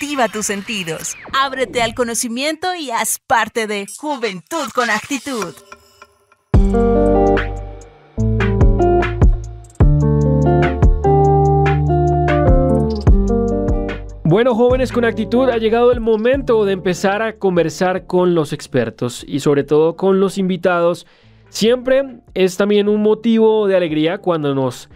Activa tus sentidos, ábrete al conocimiento y haz parte de Juventud con Actitud. Bueno, jóvenes con actitud, ha llegado el momento de empezar a conversar con los expertos y sobre todo con los invitados. Siempre es también un motivo de alegría cuando nos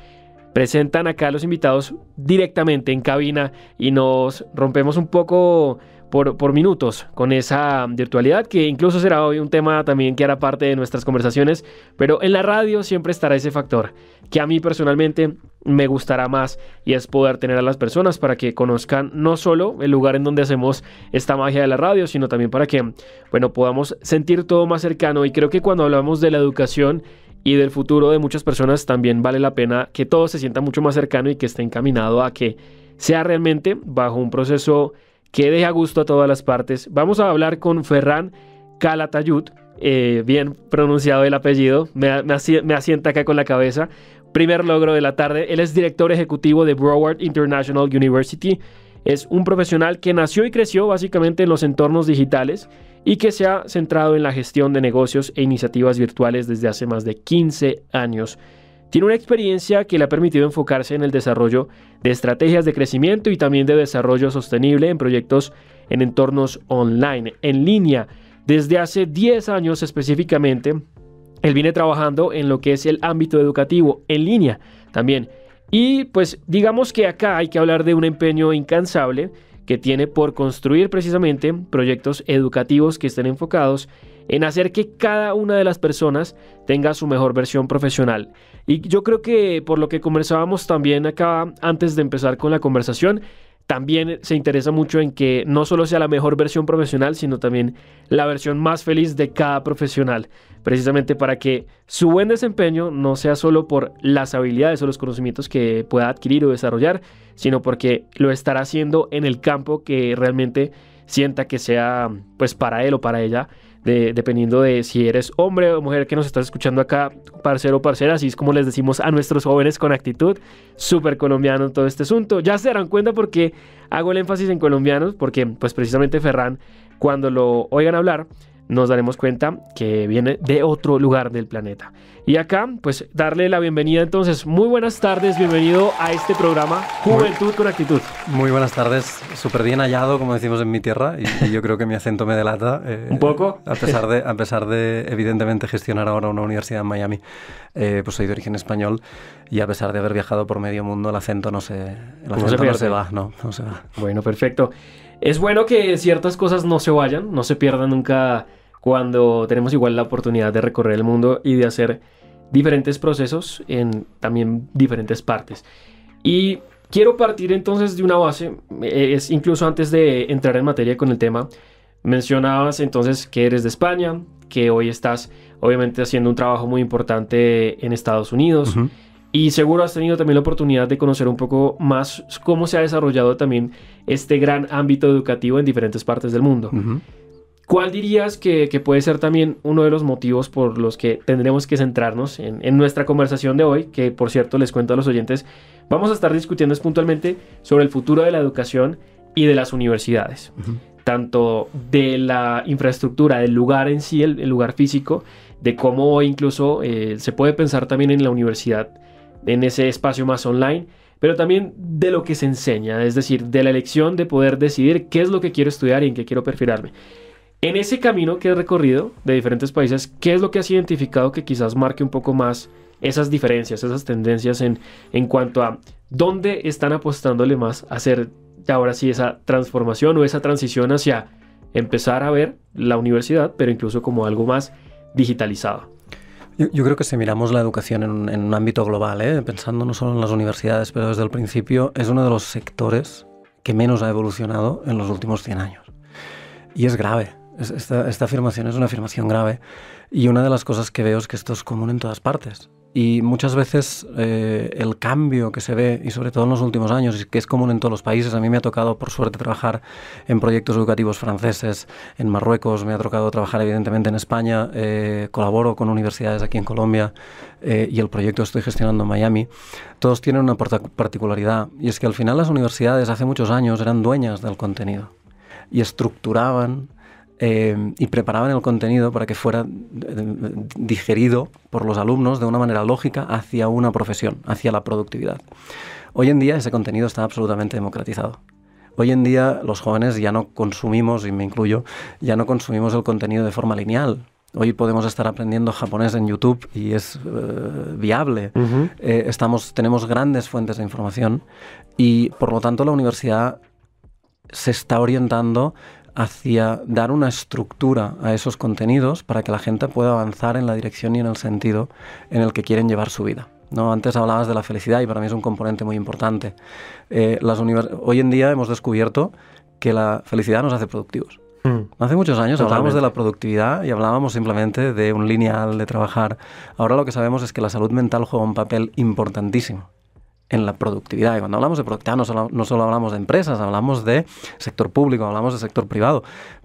presentan acá los invitados directamente en cabina y nos rompemos un poco por minutos con esa virtualidad, que incluso será hoy un tema también que hará parte de nuestras conversaciones, pero en la radio siempre estará ese factor que a mí personalmente me gustará más, y es poder tener a las personas para que conozcan no solo el lugar en donde hacemos esta magia de la radio, sino también para que, bueno, podamos sentir todo más cercano. Y creo que cuando hablamos de la educación y del futuro de muchas personas, también vale la pena que todo se sienta mucho más cercano y que esté encaminado a que sea realmente bajo un proceso que deje a gusto a todas las partes. Vamos a hablar con Ferran Calatayud, bien pronunciado el apellido, me asienta acá con la cabeza. Primer logro de la tarde. Él es director ejecutivo de Broward International University. Es un profesional que nació y creció básicamente en los entornos digitales y que se ha centrado en la gestión de negocios e iniciativas virtuales desde hace más de 15 años. Tiene una experiencia que le ha permitido enfocarse en el desarrollo de estrategias de crecimiento y también de desarrollo sostenible en proyectos en entornos online, en línea. Desde hace 10 años específicamente, él viene trabajando en lo que es el ámbito educativo, en línea también. Y pues digamos que acá hay que hablar de un empeño incansable que tiene por construir precisamente proyectos educativos que estén enfocados en hacer que cada una de las personas tenga su mejor versión profesional. Y yo creo que por lo que conversábamos también acá antes de empezar con la conversación, también se interesa mucho en que no solo sea la mejor versión profesional, sino también la versión más feliz de cada profesional, precisamente para que su buen desempeño no sea solo por las habilidades o los conocimientos que pueda adquirir o desarrollar, sino porque lo estará haciendo en el campo que realmente sienta que sea pues para él o para ella, dependiendo de si eres hombre o mujer que nos estás escuchando acá, parcero o parcera, así es como les decimos a nuestros jóvenes con actitud, súper colombiano todo este asunto. Ya se darán cuenta por qué hago el énfasis en colombianos, porque pues precisamente Ferran, cuando lo oigan hablar, nos daremos cuenta que viene de otro lugar del planeta. Y acá, pues darle la bienvenida entonces. Muy buenas tardes, bienvenido a este programa Juventud con Actitud. Muy buenas tardes, súper bien hallado, como decimos en mi tierra, y yo creo que mi acento me delata. ¿Un poco? A pesar de evidentemente gestionar ahora una universidad en Miami, pues soy de origen español, y a pesar de haber viajado por medio mundo, el acento no se va. Bueno, perfecto. Es bueno que ciertas cosas no se vayan, no se pierdan nunca cuando tenemos igual la oportunidad de recorrer el mundo y de hacer diferentes procesos en también diferentes partes. Y quiero partir entonces de una base, es incluso antes de entrar en materia con el tema, mencionabas entonces que eres de España, que hoy estás obviamente haciendo un trabajo muy importante en Estados Unidos. Uh-huh. Y seguro has tenido también la oportunidad de conocer un poco más cómo se ha desarrollado también este gran ámbito educativo en diferentes partes del mundo. Uh-huh. ¿Cuál dirías que puede ser también uno de los motivos por los que tendremos que centrarnos en nuestra conversación de hoy? Que, por cierto, les cuento a los oyentes, vamos a estar discutiendo puntualmente sobre el futuro de la educación y de las universidades. Uh-huh. Tanto de la infraestructura, del lugar en sí, el lugar físico, de cómo hoy incluso se puede pensar también en la universidad, en ese espacio más online, pero también de lo que se enseña, es decir, de la elección de poder decidir qué es lo que quiero estudiar y en qué quiero perfilarme. En ese camino que he recorrido de diferentes países, ¿qué es lo que has identificado que quizás marque un poco más esas diferencias, esas tendencias en cuanto a dónde están apostándole más a hacer ahora sí esa transformación o esa transición hacia empezar a ver la universidad, pero incluso como algo más digitalizado? Yo creo que si miramos la educación en un ámbito global, pensando no solo en las universidades, pero desde el principio, es uno de los sectores que menos ha evolucionado en los últimos 100 años. Y es grave. Esta afirmación es una afirmación grave. Y una de las cosas que veo es que esto es común en todas partes. Y muchas veces el cambio que se ve, y sobre todo en los últimos años, y que es común en todos los países, a mí me ha tocado, por suerte, trabajar en proyectos educativos franceses, en Marruecos, me ha tocado trabajar evidentemente en España, colaboro con universidades aquí en Colombia y el proyecto que estoy gestionando en Miami. Todos tienen una particularidad, y es que al final las universidades hace muchos años eran dueñas del contenido y estructuraban y preparaban el contenido para que fuera digerido por los alumnos de una manera lógica hacia una profesión, hacia la productividad. Hoy en día ese contenido está absolutamente democratizado. Hoy en día los jóvenes ya no consumimos, y me incluyo, ya no consumimos el contenido de forma lineal. Hoy podemos estar aprendiendo japonés en YouTube y es viable. Tenemos grandes fuentes de información y, por lo tanto, la universidad se está orientando hacia dar una estructura a esos contenidos para que la gente pueda avanzar en la dirección y en el sentido en el que quieren llevar su vida, ¿no? Antes hablabas de la felicidad y para mí es un componente muy importante. Hoy en día hemos descubierto que la felicidad nos hace productivos. Hace muchos años hablábamos de la productividad y hablábamos simplemente de un lineal, de trabajar. Ahora lo que sabemos es que la salud mental juega un papel importantísimo en la productividad. Y cuando hablamos de productividad no solo hablamos de empresas, hablamos de sector público, hablamos de sector privado.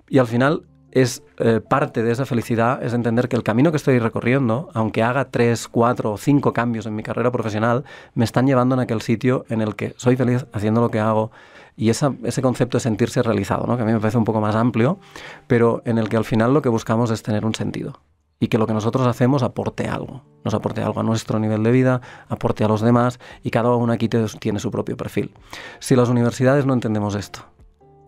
Y al final es parte de esa felicidad es entender que el camino que estoy recorriendo, aunque haga 3, 4 o 5 cambios en mi carrera profesional, me están llevando en aquel sitio en el que soy feliz haciendo lo que hago. Y ese concepto de sentirse realizado, ¿no? Que a mí me parece un poco más amplio, pero en el que al final lo que buscamos es tener un sentido. Y que lo que nosotros hacemos aporte algo. Nos aporte algo a nuestro nivel de vida, aporte a los demás, y cada uno aquí tiene su propio perfil. Si las universidades no entendemos esto,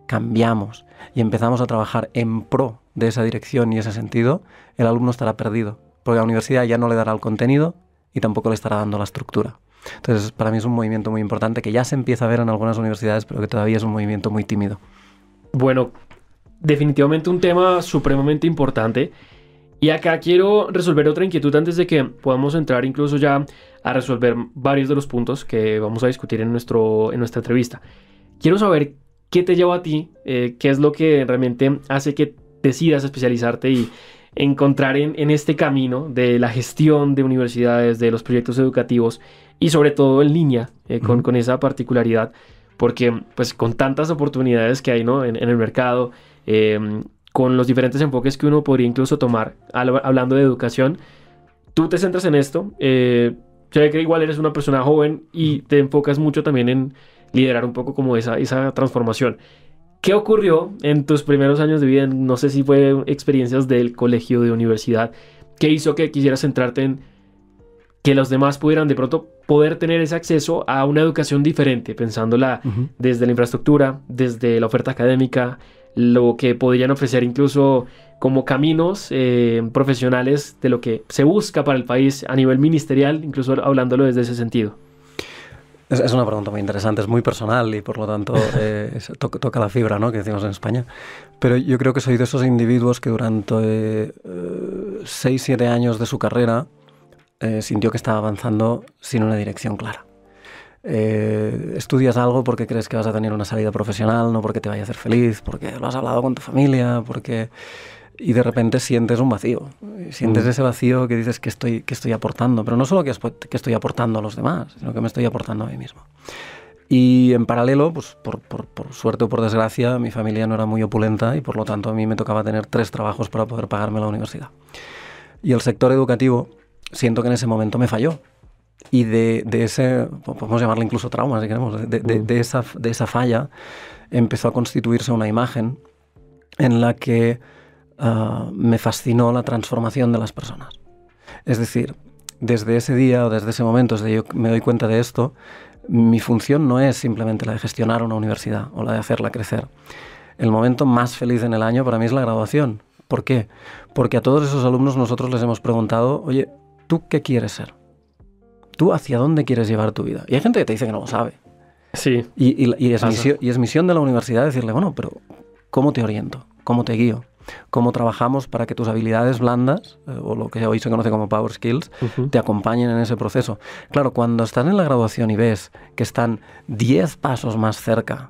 cambiamos y empezamos a trabajar en pro de esa dirección y ese sentido, el alumno estará perdido. Porque la universidad ya no le dará el contenido y tampoco le estará dando la estructura. Entonces, para mí es un movimiento muy importante que ya se empieza a ver en algunas universidades, pero que todavía es un movimiento muy tímido. Bueno, definitivamente un tema supremamente importante. Y acá quiero resolver otra inquietud antes de que podamos entrar incluso ya a resolver varios de los puntos que vamos a discutir en nuestra entrevista. Quiero saber qué te lleva a ti, qué es lo que realmente hace que decidas especializarte y encontrar en este camino de la gestión de universidades, de los proyectos educativos y sobre todo en línea, con esa particularidad, porque pues con tantas oportunidades que hay, ¿no? en el mercado, con los diferentes enfoques que uno podría incluso tomar hablando de educación, tú te centras en esto. Yo sé que igual eres una persona joven y te enfocas mucho también en liderar un poco como esa transformación. ¿Qué ocurrió en tus primeros años de vida? No sé si fue experiencias del colegio, de universidad, que hizo que quisieras centrarte en que los demás pudieran de pronto poder tener ese acceso a una educación diferente, pensándola desde la infraestructura, desde la oferta académica, lo que podrían ofrecer incluso como caminos profesionales de lo que se busca para el país a nivel ministerial, incluso hablándolo desde ese sentido? Es una pregunta muy interesante, es muy personal y por lo tanto toca la fibra, ¿no? Que decimos en España. Pero yo creo que soy de esos individuos que durante 6-7 años de su carrera sintió que estaba avanzando sin una dirección clara. Estudias algo porque crees que vas a tener una salida profesional, no porque te vaya a hacer feliz, porque lo has hablado con tu familia, y de repente sientes un vacío. Sientes ese vacío que dices que estoy aportando, pero no solo que estoy aportando a los demás, sino que me estoy aportando a mí mismo. Y en paralelo, pues por suerte o por desgracia, mi familia no era muy opulenta y por lo tanto a mí me tocaba tener 3 trabajos para poder pagarme la universidad. Y el sector educativo, siento que en ese momento me falló. Y de ese, podemos llamarle incluso trauma si queremos, de esa falla empezó a constituirse una imagen en la que me fascinó la transformación de las personas. Es decir, desde ese día o desde ese momento, desde yo me doy cuenta de esto, mi función no es simplemente la de gestionar una universidad o la de hacerla crecer. El momento más feliz en el año para mí es la graduación. ¿Por qué? Porque a todos esos alumnos nosotros les hemos preguntado, oye, ¿tú qué quieres ser? ¿Tú hacia dónde quieres llevar tu vida? Y hay gente que te dice que no lo sabe. Sí. Y es misión de la universidad decirle, bueno, pero ¿cómo te oriento? ¿Cómo te guío? ¿Cómo trabajamos para que tus habilidades blandas, o lo que hoy se conoce como Power Skills, te acompañen en ese proceso? Claro, cuando estás en la graduación y ves que están 10 pasos más cerca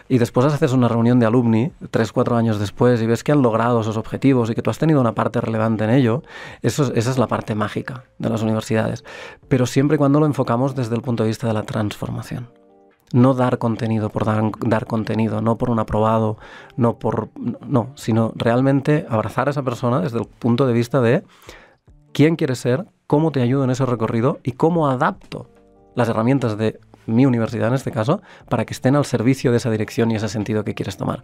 y después haces una reunión de alumni 3-4 años después y ves que han logrado esos objetivos y que tú has tenido una parte relevante en ello, esa es la parte mágica de las universidades. Pero siempre y cuando lo enfocamos desde el punto de vista de la transformación. No dar contenido por dar contenido, no por un aprobado, no, sino realmente abrazar a esa persona desde el punto de vista de quién quieres ser, cómo te ayudo en ese recorrido y cómo adapto las herramientas de mi universidad en este caso, para que estén al servicio de esa dirección y ese sentido que quieres tomar.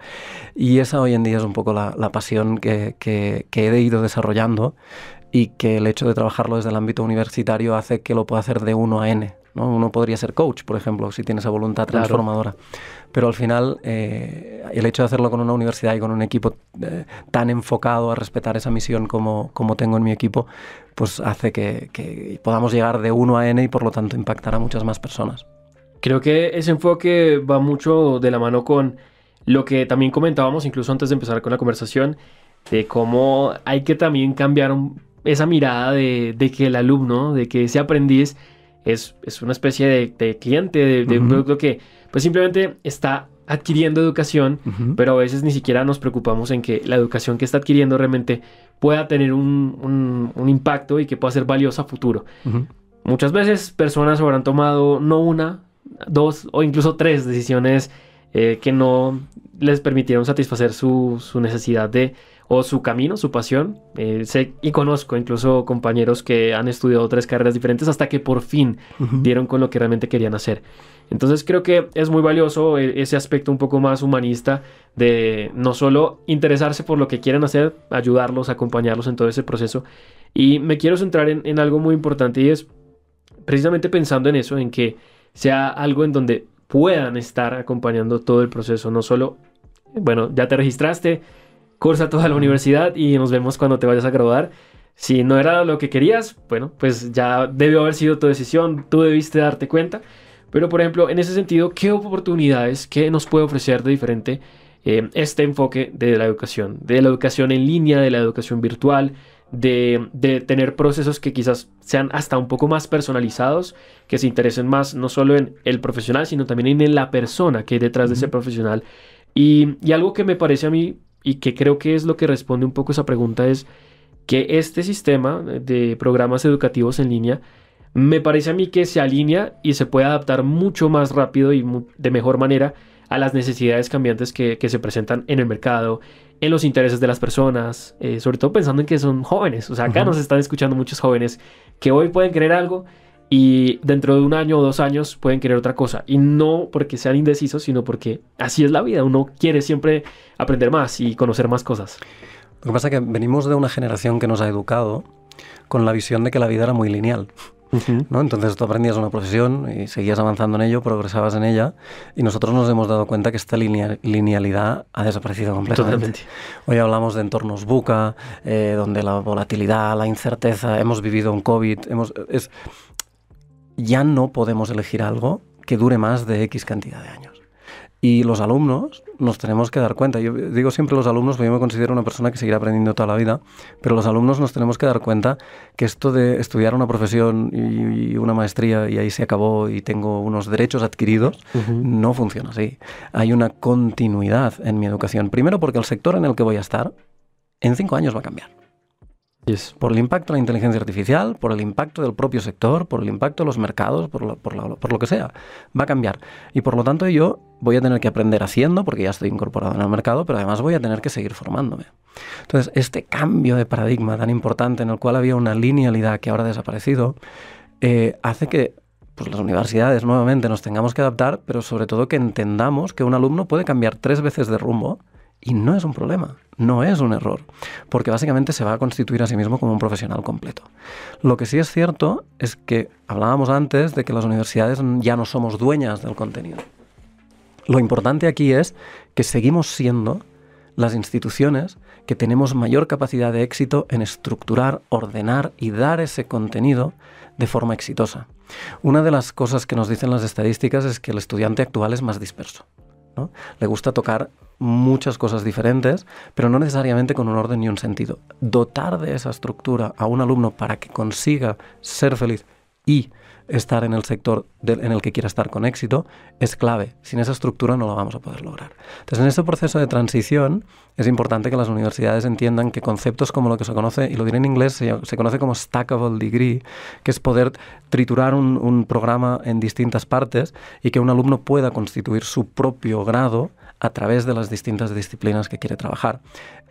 Y esa hoy en día es un poco la pasión que he ido desarrollando y que el hecho de trabajarlo desde el ámbito universitario hace que lo pueda hacer de 1 a N, ¿no? Uno podría ser coach, por ejemplo, si tiene esa voluntad transformadora. Claro. Pero al final, el hecho de hacerlo con una universidad y con un equipo tan enfocado a respetar esa misión como tengo en mi equipo, pues hace que podamos llegar de 1 a N y por lo tanto impactar a muchas más personas. Creo que ese enfoque va mucho de la mano con lo que también comentábamos incluso antes de empezar con la conversación, de cómo hay que también cambiar esa mirada de que el alumno, de que ese aprendiz es una especie de cliente, de un producto que pues simplemente está adquiriendo educación, pero a veces ni siquiera nos preocupamos en que la educación que está adquiriendo realmente pueda tener un impacto y que pueda ser valiosa a futuro. Muchas veces personas habrán tomado no una, 2 o incluso 3 decisiones que no les permitieron satisfacer su necesidad o su camino, su pasión. Sé y conozco incluso compañeros que han estudiado 3 carreras diferentes hasta que por fin dieron con lo que realmente querían hacer. Entonces creo que es muy valioso ese aspecto un poco más humanista de no solo interesarse por lo que quieren hacer, ayudarlos, acompañarlos en todo ese proceso. Y me quiero centrar en algo muy importante y es precisamente pensando en eso, en que sea algo en donde puedan estar acompañando todo el proceso, no solo, bueno, ya te registraste, cursa toda la universidad y nos vemos cuando te vayas a graduar. Si no era lo que querías, bueno, pues ya debió haber sido tu decisión, tú debiste darte cuenta. Pero, por ejemplo, en ese sentido, ¿qué oportunidades, qué nos puede ofrecer de diferente este enfoque de la educación en línea, de la educación virtual, de tener procesos que quizás sean hasta un poco más personalizados, que se interesen más no solo en el profesional, sino también en la persona que hay detrás de ese profesional? Y algo que me parece a mí, y que creo que es lo que responde un poco esa pregunta, es que este sistema de programas educativos en línea me parece a mí que se alinea y se puede adaptar mucho más rápido y de mejor manera a las necesidades cambiantes que se presentan en el mercado, en los intereses de las personas, sobre todo pensando en que son jóvenes. O sea, acá nos están escuchando muchos jóvenes que hoy pueden querer algo y dentro de 1 año o 2 años pueden querer otra cosa. Y no porque sean indecisos, sino porque así es la vida. Uno quiere siempre aprender más y conocer más cosas. Lo que pasa es que venimos de una generación que nos ha educado con la visión de que la vida era muy lineal. ¿No? Entonces tú aprendías una profesión y seguías avanzando en ello, progresabas en ella, y nosotros nos hemos dado cuenta que esta linealidad ha desaparecido completamente. Totalmente. Hoy hablamos de entornos VUCA, donde la volatilidad, la incerteza, hemos vivido un COVID, ya no podemos elegir algo que dure más de X cantidad de años. Y los alumnos nos tenemos que dar cuenta. Yo digo siempre los alumnos, porque yo me considero una persona que seguirá aprendiendo toda la vida, pero los alumnos nos tenemos que dar cuenta que esto de estudiar una profesión y una maestría y ahí se acabó y tengo unos derechos adquiridos, no funciona así. Hay una continuidad en mi educación. Primero porque el sector en el que voy a estar en 5 años va a cambiar. Yes. Por el impacto de la inteligencia artificial, por el impacto del propio sector, por el impacto de los mercados, por lo que sea, va a cambiar. Y por lo tanto yo voy a tener que aprender haciendo, porque ya estoy incorporado en el mercado, pero además voy a tener que seguir formándome. Entonces, este cambio de paradigma tan importante en el cual había una linealidad que ahora ha desaparecido, hace que pues, las universidades nuevamente nos tengamos que adaptar, pero sobre todo que entendamos que un alumno puede cambiar 3 veces de rumbo. Y no es un problema, no es un error, porque básicamente se va a constituir a sí mismo como un profesional completo. Lo que sí es cierto es que hablábamos antes de que las universidades ya no somos dueñas del contenido. Lo importante aquí es que seguimos siendo las instituciones que tenemos mayor capacidad de éxito en estructurar, ordenar y dar ese contenido de forma exitosa. Una de las cosas que nos dicen las estadísticas es que el estudiante actual es más disperso, ¿no? Le gusta tocar muchas cosas diferentes, pero no necesariamente con un orden ni un sentido. Dotar de esa estructura a un alumno para que consiga ser feliz y estar en el sector en el que quiera estar con éxito, es clave. Sin esa estructura no lo vamos a poder lograr. Entonces, en ese proceso de transición es importante que las universidades entiendan que conceptos como lo que se conoce, y lo diré en inglés, se conoce como stackable degree, que es poder triturar un programa en distintas partes y que un alumno pueda constituir su propio grado a través de las distintas disciplinas que quiere trabajar.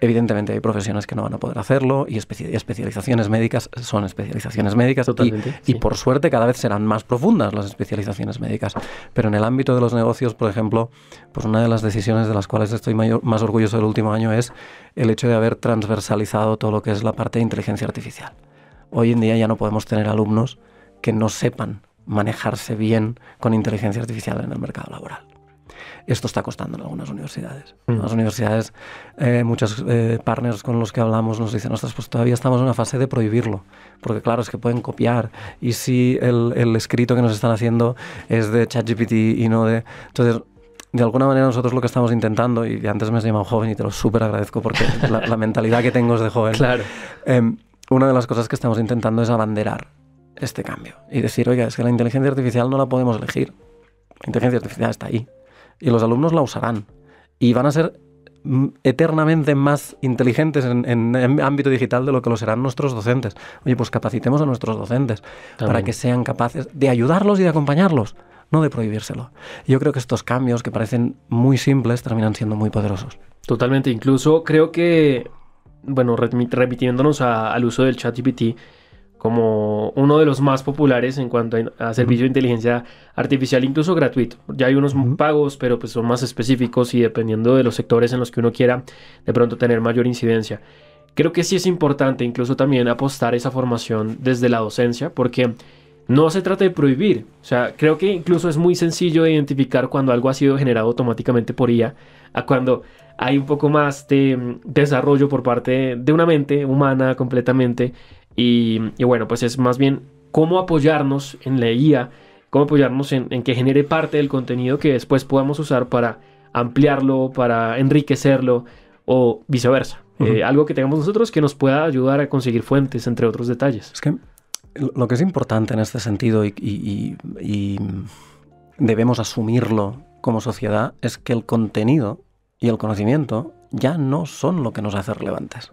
Evidentemente hay profesiones que no van a poder hacerlo y especializaciones médicas son especializaciones médicas. Totalmente, y sí. por suerte cada vez serán más profundas las especializaciones médicas. Pero en el ámbito de los negocios, por ejemplo, pues una de las decisiones de las cuales estoy más orgulloso del último año es el hecho de haber transversalizado todo lo que es la parte de inteligencia artificial. Hoy en día ya no podemos tener alumnos que no sepan manejarse bien con inteligencia artificial en el mercado laboral. Esto está costando en algunas universidades. Las universidades, muchos partners con los que hablamos nos dicen, ostras, pues todavía estamos en una fase de prohibirlo, porque claro, es que pueden copiar, y si el escrito que nos están haciendo es de ChatGPT y no de... Entonces, de alguna manera nosotros lo que estamos intentando, y antes me has llamado joven y te lo súper agradezco porque la mentalidad que tengo es de joven. Claro. Una de las cosas que estamos intentando es abanderar este cambio y decir, oiga, es que la inteligencia artificial no la podemos elegir. La inteligencia artificial está ahí. Y los alumnos la usarán. Y van a ser eternamente más inteligentes en ámbito digital de lo que lo serán nuestros docentes. Oye, pues capacitemos a nuestros docentes para que sean capaces de ayudarlos y de acompañarlos, no de prohibírselo. Y yo creo que estos cambios, que parecen muy simples, terminan siendo muy poderosos. Totalmente. Incluso creo que, bueno, remitiéndonos al uso del ChatGPT como uno de los más populares en cuanto a servicio de inteligencia artificial, incluso gratuito. Ya hay unos pagos, pero pues son más específicos y dependiendo de los sectores en los que uno quiera de pronto tener mayor incidencia. Creo que sí es importante incluso también apostar esa formación desde la docencia, porque no se trata de prohibir. O sea, creo que incluso es muy sencillo de identificar cuando algo ha sido generado automáticamente por IA, a cuando hay un poco más de desarrollo por parte de una mente humana completamente. Y bueno, pues es más bien cómo apoyarnos en la IA, cómo apoyarnos en que genere parte del contenido que después podamos usar para ampliarlo, para enriquecerlo o viceversa. Algo que tengamos nosotros que nos pueda ayudar a conseguir fuentes, entre otros detalles. Es que lo que es importante en este sentido y debemos asumirlo como sociedad es que el contenido y el conocimiento ya no son lo que nos hace relevantes.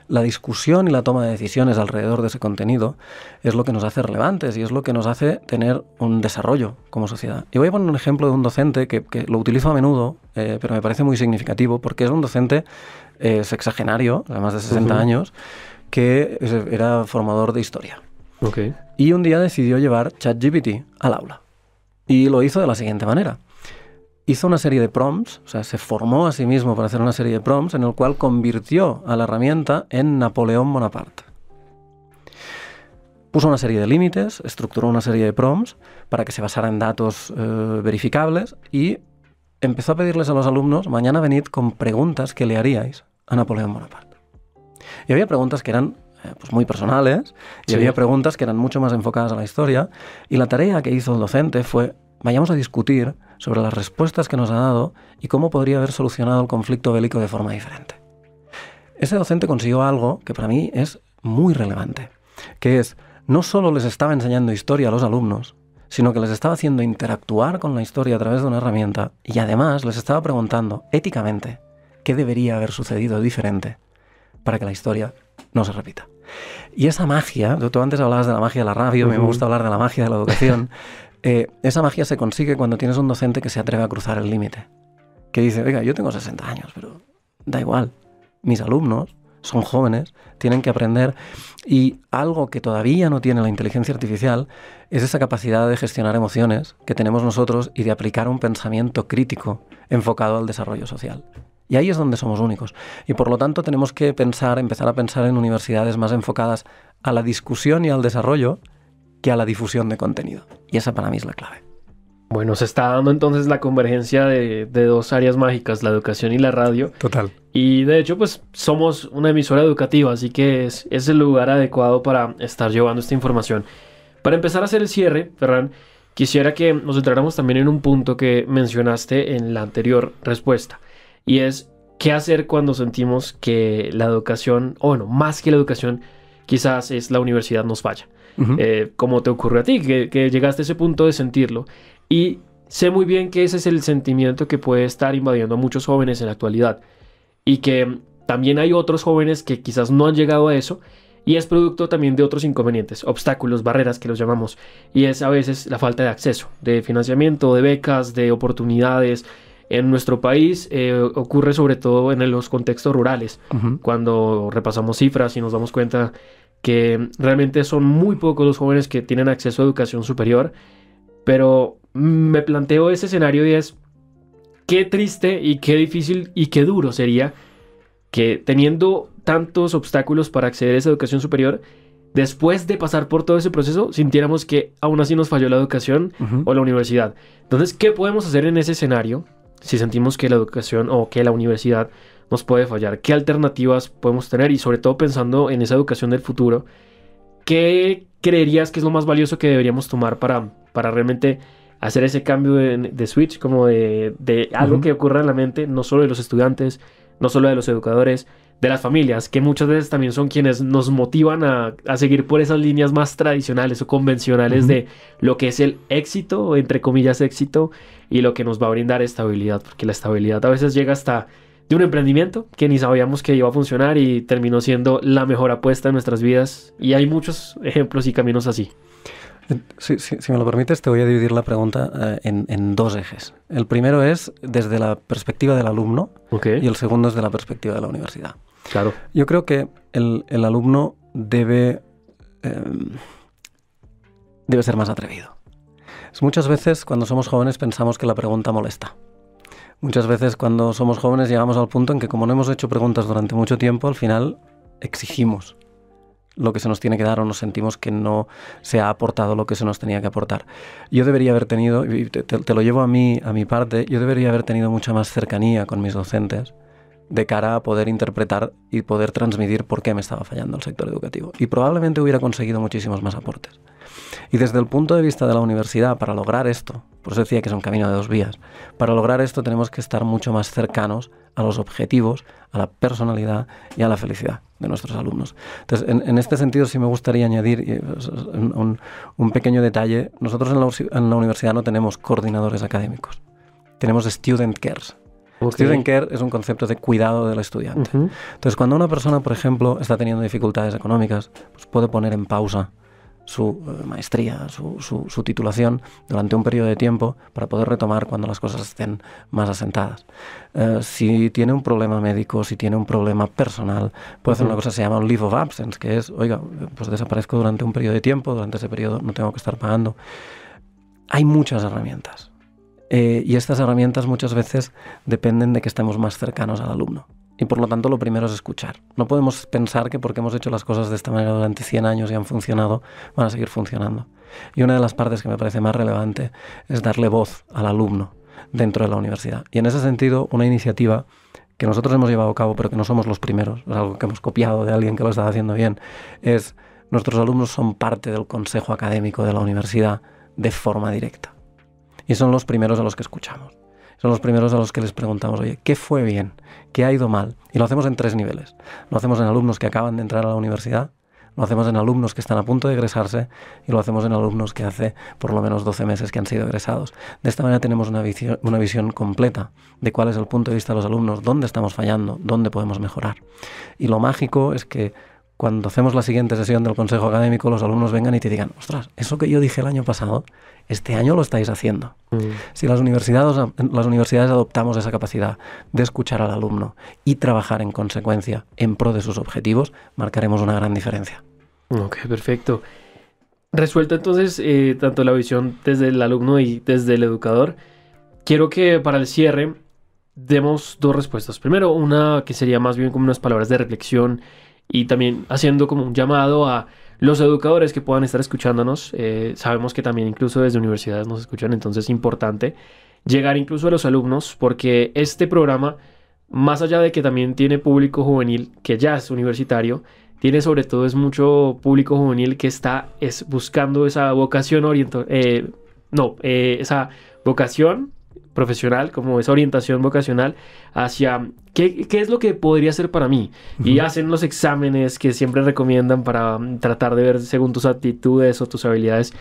La discusión y la toma de decisiones alrededor de ese contenido es lo que nos hace relevantes y es lo que nos hace tener un desarrollo como sociedad. Y voy a poner un ejemplo de un docente que lo utilizo a menudo, pero me parece muy significativo porque es un docente sexagenario, de más de 60 años, que era formador de historia. Okay. Y un día decidió llevar ChatGPT al aula. Y lo hizo de la siguiente manera. Hizo una serie de prompts, o sea, se formó a sí mismo para hacer una serie de prompts en el cual convirtió a la herramienta en Napoleón Bonaparte. Puso una serie de límites, estructuró una serie de prompts para que se basara en datos verificables y empezó a pedirles a los alumnos, mañana venid con preguntas que le haríais a Napoleón Bonaparte. Y había preguntas que eran pues muy personales y había preguntas que eran mucho más enfocadas a la historia y la tarea que hizo el docente fue vayamos a discutir sobre las respuestas que nos ha dado y cómo podría haber solucionado el conflicto bélico de forma diferente. Ese docente consiguió algo que para mí es muy relevante, que es, no solo les estaba enseñando historia a los alumnos, sino que les estaba haciendo interactuar con la historia a través de una herramienta y además les estaba preguntando éticamente qué debería haber sucedido diferente para que la historia no se repita. Y esa magia, tú antes hablabas de la magia de la radio, a mí me gusta hablar de la magia de la educación. Esa magia se consigue cuando tienes un docente que se atreve a cruzar el límite. Que dice, oiga, yo tengo 60 años, pero da igual. Mis alumnos son jóvenes, tienen que aprender. Y algo que todavía no tiene la inteligencia artificial es esa capacidad de gestionar emociones que tenemos nosotros y de aplicar un pensamiento crítico enfocado al desarrollo social. Y ahí es donde somos únicos. Y por lo tanto tenemos que empezar a pensar en universidades más enfocadas a la discusión y al desarrollo que a la difusión de contenido. Y esa para mí es la clave. Bueno, se está dando entonces la convergencia de dos áreas mágicas, la educación y la radio. Total. Y de hecho, pues somos una emisora educativa, así que es el lugar adecuado para estar llevando esta información. Para empezar a hacer el cierre, Ferran, quisiera que nos centráramos también en un punto que mencionaste en la anterior respuesta. Y es, ¿qué hacer cuando sentimos que la educación, o bueno, más que la educación, quizás es la universidad nos falla? como te ocurrió a ti, que llegaste a ese punto de sentirlo. Y sé muy bien que ese es el sentimiento que puede estar invadiendo a muchos jóvenes en la actualidad. Y que también hay otros jóvenes que quizás no han llegado a eso. Y es producto también de otros inconvenientes, obstáculos, barreras que los llamamos. Y es a veces la falta de acceso, de financiamiento, de becas, de oportunidades. En nuestro país ocurre sobre todo en los contextos rurales. Cuando repasamos cifras y nos damos cuenta que realmente son muy pocos los jóvenes que tienen acceso a educación superior. Pero me planteo ese escenario y es qué triste y qué difícil y qué duro sería que teniendo tantos obstáculos para acceder a esa educación superior, después de pasar por todo ese proceso, sintiéramos que aún así nos falló la educación o la universidad. Entonces, ¿qué podemos hacer en ese escenario si sentimos que la educación o que la universidad nos puede fallar? ¿Qué alternativas podemos tener? Y sobre todo pensando en esa educación del futuro, ¿qué creerías que es lo más valioso que deberíamos tomar para realmente hacer ese cambio de switch, como de algo que ocurra en la mente, no solo de los estudiantes, no solo de los educadores, de las familias, que muchas veces también son quienes nos motivan a seguir por esas líneas más tradicionales o convencionales de lo que es el éxito, o entre comillas éxito, y lo que nos va a brindar estabilidad, porque la estabilidad a veces llega hasta de un emprendimiento que ni sabíamos que iba a funcionar y terminó siendo la mejor apuesta en nuestras vidas, y hay muchos ejemplos y caminos así. Si me lo permites, te voy a dividir la pregunta en dos ejes. El primero es desde la perspectiva del alumno y el segundo es de la perspectiva de la universidad. Claro. Yo creo que el alumno debe ser más atrevido. Muchas veces cuando somos jóvenes pensamos que la pregunta molesta. Muchas veces cuando somos jóvenes llegamos al punto en que como no hemos hecho preguntas durante mucho tiempo, al final exigimos lo que se nos tiene que dar o nos sentimos que no se ha aportado lo que se nos tenía que aportar. Yo debería haber tenido, y te lo llevo a mi parte, yo debería haber tenido mucha más cercanía con mis docentes de cara a poder interpretar y poder transmitir por qué me estaba fallando el sector educativo. Y probablemente hubiera conseguido muchísimos más aportes. Y desde el punto de vista de la universidad, para lograr esto, por eso decía que es un camino de dos vías, para lograr esto tenemos que estar mucho más cercanos a los objetivos, a la personalidad y a la felicidad de nuestros alumnos. Entonces, en este sentido sí me gustaría añadir un pequeño detalle. Nosotros en la universidad no tenemos coordinadores académicos, tenemos student cares. Student care es un concepto de cuidado del estudiante. Entonces, cuando una persona, por ejemplo, está teniendo dificultades económicas, pues puede poner en pausa su maestría, su titulación durante un periodo de tiempo para poder retomar cuando las cosas estén más asentadas. Si tiene un problema médico, si tiene un problema personal, puede hacer una cosa que se llama un leave of absence, que es, oiga, pues desaparezco durante un periodo de tiempo, durante ese periodo no tengo que estar pagando. Hay muchas herramientas. Y estas herramientas muchas veces dependen de que estemos más cercanos al alumno. Y por lo tanto lo primero es escuchar. No podemos pensar que porque hemos hecho las cosas de esta manera durante 100 años y han funcionado, van a seguir funcionando. Y una de las partes que me parece más relevante es darle voz al alumno dentro de la universidad. Y en ese sentido, una iniciativa que nosotros hemos llevado a cabo, pero que no somos los primeros, es algo que hemos copiado de alguien que lo estaba haciendo bien, es nuestros alumnos son parte del consejo académico de la universidad de forma directa. Y son los primeros a los que escuchamos. Son los primeros a los que les preguntamos, oye, ¿qué fue bien? ¿Qué ha ido mal? Y lo hacemos en 3 niveles. Lo hacemos en alumnos que acaban de entrar a la universidad, lo hacemos en alumnos que están a punto de egresarse y lo hacemos en alumnos que hace por lo menos 12 meses que han sido egresados. De esta manera tenemos una visión completa de cuál es el punto de vista de los alumnos, dónde estamos fallando, dónde podemos mejorar. Y lo mágico es que cuando hacemos la siguiente sesión del consejo académico, los alumnos vengan y te digan, ostras, eso que yo dije el año pasado, este año lo estáis haciendo. Si las universidades adoptamos esa capacidad de escuchar al alumno y trabajar en consecuencia en pro de sus objetivos, marcaremos una gran diferencia. Ok, perfecto. Resuelta entonces tanto la visión desde el alumno y desde el educador, quiero que para el cierre demos 2 respuestas. Primero, una que sería más bien como unas palabras de reflexión y también haciendo como un llamado a los educadores que puedan estar escuchándonos. Sabemos que también incluso desde universidades nos escuchan, entonces es importante llegar incluso a los alumnos, porque este programa, más allá de que también tiene público juvenil que ya es universitario, tiene sobre todo es mucho público juvenil que está buscando esa vocación esa vocación profesional, como esa orientación vocacional hacia ¿qué es lo que podría ser para mí? Y hacen los exámenes que siempre recomiendan para tratar de ver según tus actitudes o tus habilidades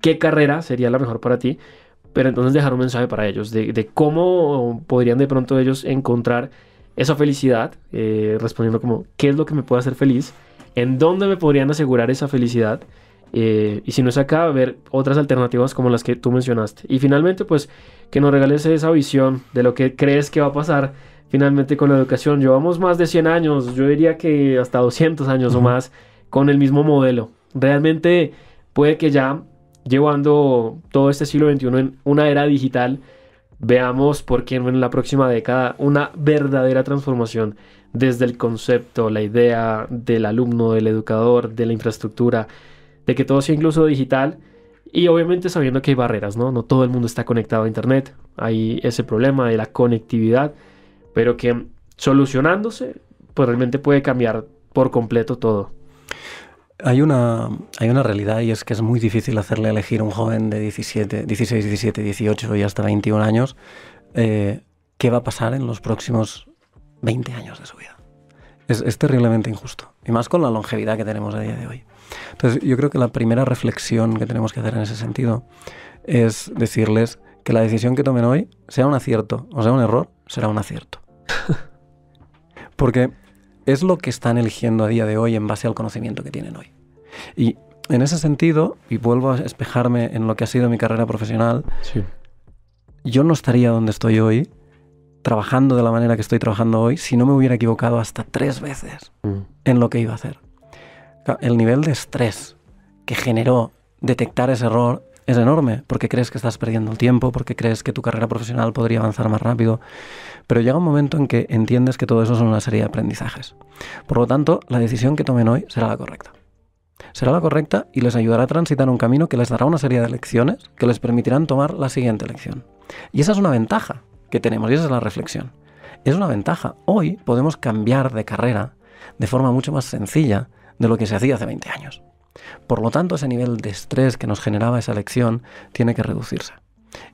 qué carrera sería la mejor para ti. Pero entonces dejar un mensaje para ellos de cómo podrían de pronto ellos encontrar esa felicidad, respondiendo como ¿qué es lo que me puede hacer feliz? ¿En dónde me podrían asegurar esa felicidad? Y si no es acá, ver otras alternativas como las que tú mencionaste. Y finalmente, pues, que nos regales esa visión de lo que crees que va a pasar finalmente con la educación. Llevamos más de 100 años, yo diría que hasta 200 años o más, con el mismo modelo. Realmente puede que ya llevando todo este siglo XXI en una era digital, veamos por qué en la próxima década una verdadera transformación desde el concepto, la idea del alumno, del educador, de la infraestructura, de que todo sea incluso digital y obviamente sabiendo que hay barreras, ¿no? No todo el mundo está conectado a internet, hay ese problema de la conectividad, pero que solucionándose, pues realmente puede cambiar por completo todo. Hay una realidad y es que es muy difícil hacerle elegir a un joven de 16, 17, 18 y hasta 21 años qué va a pasar en los próximos 20 años de su vida. Es terriblemente injusto, y más con la longevidad que tenemos a día de hoy. Entonces, yo creo que la primera reflexión que tenemos que hacer en ese sentido es decirles que la decisión que tomen hoy, sea un acierto o sea un error, será un acierto. Porque es lo que están eligiendo a día de hoy en base al conocimiento que tienen hoy. Y en ese sentido, y vuelvo a espejarme en lo que ha sido mi carrera profesional, Sí. yo no estaría donde estoy hoy, trabajando de la manera que estoy trabajando hoy, si no me hubiera equivocado hasta 3 veces en lo que iba a hacer. El nivel de estrés que generó detectar ese error es enorme, porque crees que estás perdiendo el tiempo, porque crees que tu carrera profesional podría avanzar más rápido, pero llega un momento en que entiendes que todo eso son una serie de aprendizajes. Por lo tanto, la decisión que tomen hoy será la correcta. Será la correcta y les ayudará a transitar un camino que les dará una serie de lecciones que les permitirán tomar la siguiente lección. Y esa es una ventaja que tenemos, y esa es la reflexión. Es una ventaja. Hoy podemos cambiar de carrera de forma mucho más sencilla de lo que se hacía hace 20 años. Por lo tanto, ese nivel de estrés que nos generaba esa lección tiene que reducirse.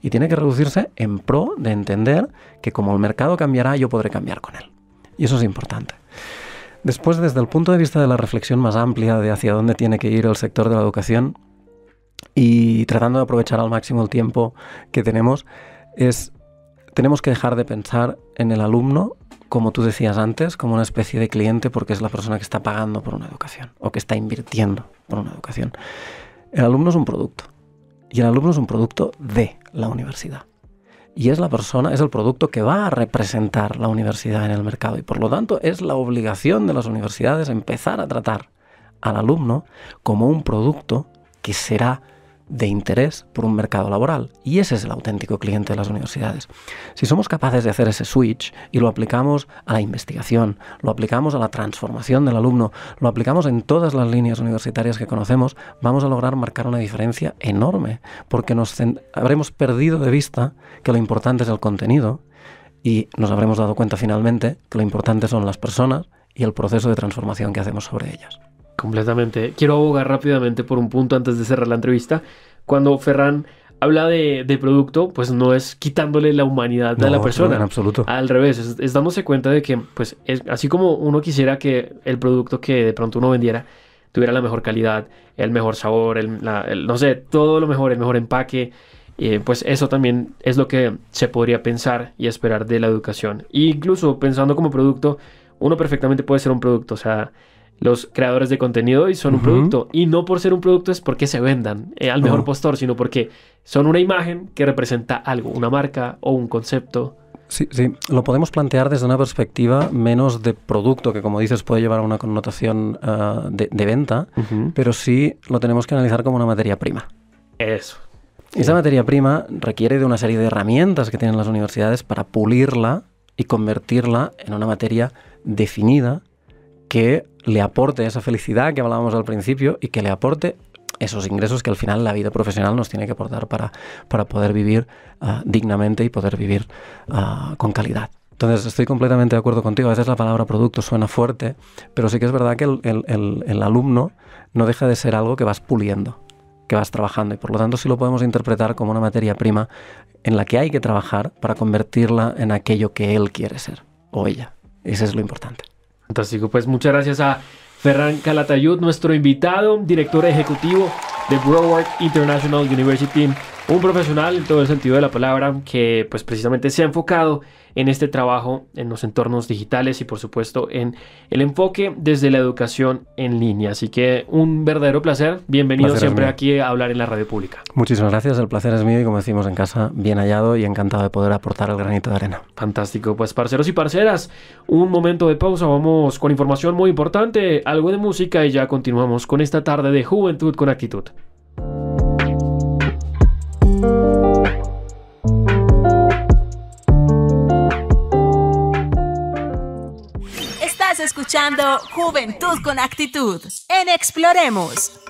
Y tiene que reducirse en pro de entender que como el mercado cambiará, yo podré cambiar con él. Y eso es importante. Después, desde el punto de vista de la reflexión más amplia de hacia dónde tiene que ir el sector de la educación y tratando de aprovechar al máximo el tiempo que tenemos que dejar de pensar en el alumno, como tú decías antes, como una especie de cliente porque es la persona que está pagando por una educación o que está invirtiendo por una educación. El alumno es un producto y el alumno es un producto de la universidad. Y es el producto que va a representar la universidad en el mercado y por lo tanto es la obligación de las universidades empezar a tratar al alumno como un producto que será de interés por un mercado laboral. Y ese es el auténtico cliente de las universidades. Si somos capaces de hacer ese switch y lo aplicamos a la investigación, lo aplicamos a la transformación del alumno, lo aplicamos en todas las líneas universitarias que conocemos, vamos a lograr marcar una diferencia enorme, porque habremos perdido de vista que lo importante es el contenido y nos habremos dado cuenta finalmente que lo importante son las personas y el proceso de transformación que hacemos sobre ellas. Completamente. Quiero abogar rápidamente por un punto antes de cerrar la entrevista. Cuando Ferran habla de producto, pues no es quitándole la humanidad a la persona. No, en absoluto. Al revés, es dándose cuenta de que, pues, así como uno quisiera que el producto que de pronto uno vendiera tuviera la mejor calidad, el mejor sabor, no sé, todo lo mejor, el mejor empaque, pues eso también es lo que se podría pensar y esperar de la educación. E incluso pensando como producto, uno perfectamente puede ser un producto, o sea, los creadores de contenido y son un producto. Y no por ser un producto es porque se vendan al mejor postor, sino porque son una imagen que representa algo, una marca o un concepto. Sí, lo podemos plantear desde una perspectiva menos de producto, que como dices puede llevar a una connotación de venta, pero sí lo tenemos que analizar como una materia prima. Eso. Esa materia prima requiere de una serie de herramientas que tienen las universidades para pulirla y convertirla en una materia definida que le aporte esa felicidad que hablábamos al principio y que le aporte esos ingresos que al final la vida profesional nos tiene que aportar para poder vivir dignamente y poder vivir con calidad. Entonces estoy completamente de acuerdo contigo. A veces la palabra producto suena fuerte, pero sí que es verdad que el alumno no deja de ser algo que vas puliendo, que vas trabajando y por lo tanto sí lo podemos interpretar como una materia prima en la que hay que trabajar para convertirla en aquello que él quiere ser o ella. Eso es lo importante. Fantástico, pues muchas gracias a Ferran Calatayud, nuestro invitado, director ejecutivo de Broward International University, un profesional en todo el sentido de la palabra que pues precisamente se ha enfocado en este trabajo en los entornos digitales y por supuesto en el enfoque desde la educación en línea. Así que un verdadero placer. Bienvenido siempre aquí a hablar en la radio pública. Muchísimas gracias, el placer es mío y como decimos en casa, bien hallado y encantado de poder aportar el granito de arena. Fantástico, pues parceros y parceras, un momento de pausa, vamos con información muy importante, algo de música y ya continuamos con esta tarde de Juventud con Actitud. Estás escuchando Juventud con Actitud en Exploremos.